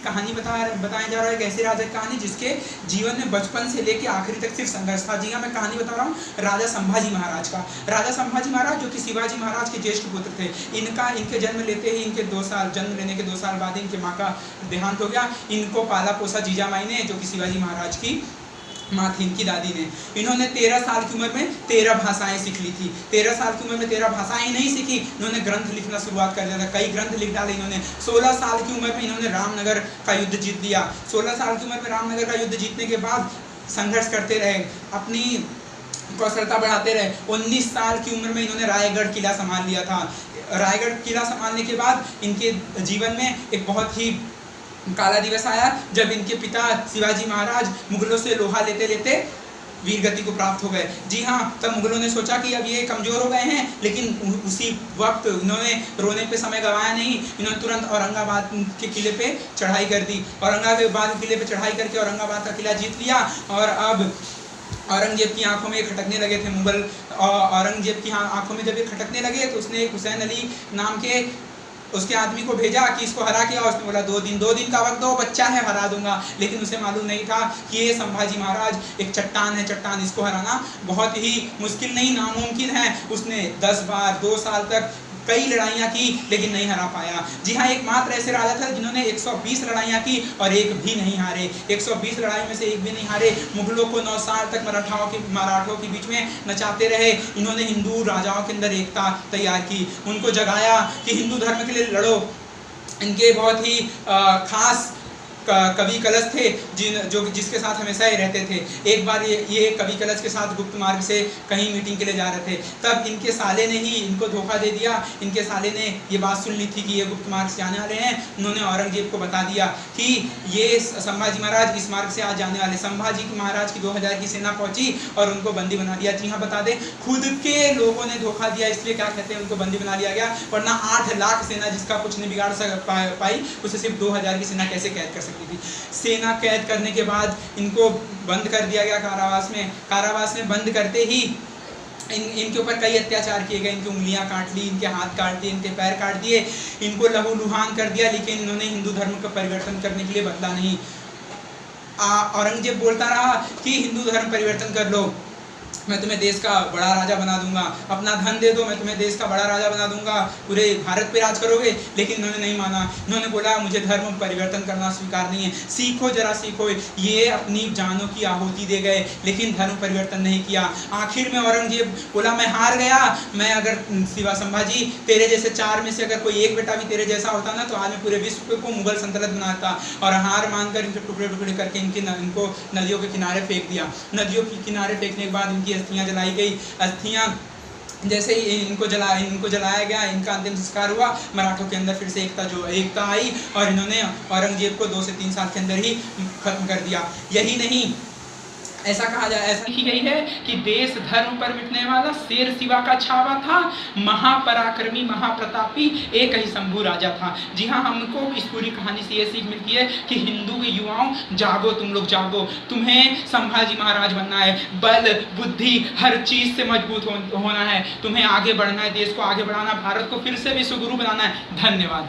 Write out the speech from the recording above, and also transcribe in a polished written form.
कहानी बताया जा रहा है एक ऐसे राजा की कहानी जिसके जीवन में बचपन से लेकर आखिरी तक सिर्फ संघर्ष था। जी हाँ, मैं कहानी बता रहा हूँ राजा संभाजी महाराज का। राजा संभाजी महाराज जो कि शिवाजी महाराज के ज्येष्ठ पुत्र थे। इनके जन्म लेते ही जन्म लेने के 2 साल बाद इनके माँ का देहांत हो गया। इनको पाला पोसा जीजामाई ने, जो कि शिवाजी महाराज की माँ थी, इनकी दादी ने। इन्होंने 13 साल की उम्र में 13 भाषाएं सीख ली थी। 13 साल की उम्र में 13 भाषाएं नहीं सीखी, इन्होंने ग्रंथ लिखना शुरुआत कर दिया था। कई ग्रंथ लिख डाले इन्होंने। 16 साल की उम्र में इन्होंने रामनगर का युद्ध जीत लिया। 16 साल की उम्र में रामनगर का युद्ध जीतने के बाद संघर्ष करते रहे, अपनी कौशलता बढ़ाते रहे। 19 साल की उम्र में इन्होंने रायगढ़ किला संभाल लिया था। रायगढ़ किला संभालने के बाद इनके जीवन में एक बहुत ही काला दिवस आया, जब इनके पिता शिवाजी महाराज मुगलों से लोहा लेते लेते वीर गति को प्राप्त हो गए। जी हाँ, तब मुगलों ने सोचा कि अब ये कमजोर हो गए हैं, लेकिन उसी वक्त इन्होंने रोने पे समय गंवाया नहीं। इन्होंने तुरंत औरंगाबाद के किले पे चढ़ाई कर दी। औरंगाबाद के किले पे चढ़ाई करके औरंगाबाद का किला जीत लिया। और अब औरंगजेब की आंखों में खटकने लगे थे मुगल। औरंगजेब की आंखों में जब ये खटकने लगे तो उसने एक हुसैन अली नाम के उसके आदमी को भेजा कि इसको हरा के आओ। उसने बोला 2 दिन का वक्त दो, बच्चा है, हरा दूंगा। लेकिन उसे मालूम नहीं था कि ये संभाजी महाराज एक चट्टान है, चट्टान, इसको हराना बहुत ही मुश्किल नहीं, नामुमकिन है। उसने 10 बार 2 साल तक कई लड़ाइयाँ की, लेकिन नहीं हरा पाया। जी हाँ, एकमात्र ऐसे राजा था जिन्होंने 120 लड़ाइयाँ की और एक भी नहीं हारे। 120 लड़ाई में से एक भी नहीं हारे। मुगलों को 9 साल तक मराठों के बीच में नचाते रहे। इन्होंने हिंदू राजाओं के अंदर एकता तैयार की, उनको जगाया कि हिंदू धर्म के लिए लड़ो। इनके बहुत ही खास कवि कलश थे जिसके साथ हमेशा ही रहते थे। एक बार ये कवि कलश के साथ गुप्त मार्ग से कहीं मीटिंग के लिए जा रहे थे, तब इनके साले ने ही इनको धोखा दे दिया। इनके साले ने ये बात सुन ली थी कि ये गुप्त मार्ग से आने वाले हैं। उन्होंने औरंगजेब को बता दिया कि ये संभाजी महाराज इस मार्ग से आज जाने वाले। संभाजी महाराज की 2000 की सेना पहुंची और उनको बंदी बना लिया। जी हाँ, बता दें, खुद के लोगों ने धोखा दिया, इसलिए क्या कहते हैं, उनको बंदी बना लिया गया। वरना 8 लाख सेना जिसका कुछ नहीं बिगाड़ पाई, उसे सिर्फ 2000 की सेना कैसे कैद कर सकती थी। सेना कैद करने के बाद इनको बंद कर दिया गया कारावास में बंद करते ही इनके ऊपर कई अत्याचार किए गए। इनकी उंगलियां काट ली, इनके हाथ काट दिए, इनके पैर काट दिए, इनको लहूलुहान कर दिया। लेकिन इन्होंने हिंदू धर्म का परिवर्तन करने के लिए बदला नहीं। औरंगजेब बोलता रहा कि हिंदू धर्म परिवर्तन कर लो, मैं तुम्हें देश का बड़ा राजा बना दूंगा, अपना धन दे दो, मैं तुम्हें देश का बड़ा राजा बना दूंगा, पूरे भारत पे राज करोगे। लेकिन इन्होंने नहीं माना। इन्होंने बोला मुझे धर्म परिवर्तन करना स्वीकार नहीं है, सीखो, जरा सीखो। ये अपनी जानों की आहुति दे गए, लेकिन धर्म परिवर्तन नहीं किया। आखिर में औरंगजेब बोला मैं हार गया। मैं अगर संभाजी तेरे जैसे 4 में से अगर कोई एक बेटा भी तेरे जैसा होता ना, तो आज मैं पूरे विश्व को मुगल सल्तनत बनाता। और हार मानकर इनके टुकड़े टुकड़े करके इनको नदियों के किनारे फेंक दिया। नदियों के किनारे फेंकने के बाद इनकी अस्थियां जलाई गई। अस्थियां जैसे ही इनको जलाया गया, इनका अंतिम संस्कार हुआ। मराठों के अंदर फिर से एकता आई और इन्होंने औरंगजेब को 2 से 3 साल के अंदर ही खत्म कर दिया। यही नहीं, ऐसा लिखी गई है कि देश धर्म पर मिटने वाला शेर शिवा का छावा था, महापराक्रमी महाप्रतापी एक ही शंभू राजा था। जी हाँ, हमको इस पूरी कहानी से ये सीख मिलती है कि हिंदू के युवाओं, जागो, तुम लोग जागो। तुम्हें संभाजी महाराज बनना है। बल बुद्धि हर चीज से मजबूत होना है। तुम्हें आगे बढ़ना है, देश को आगे बढ़ाना, भारत को फिर से विश्व गुरु बनाना है। धन्यवाद।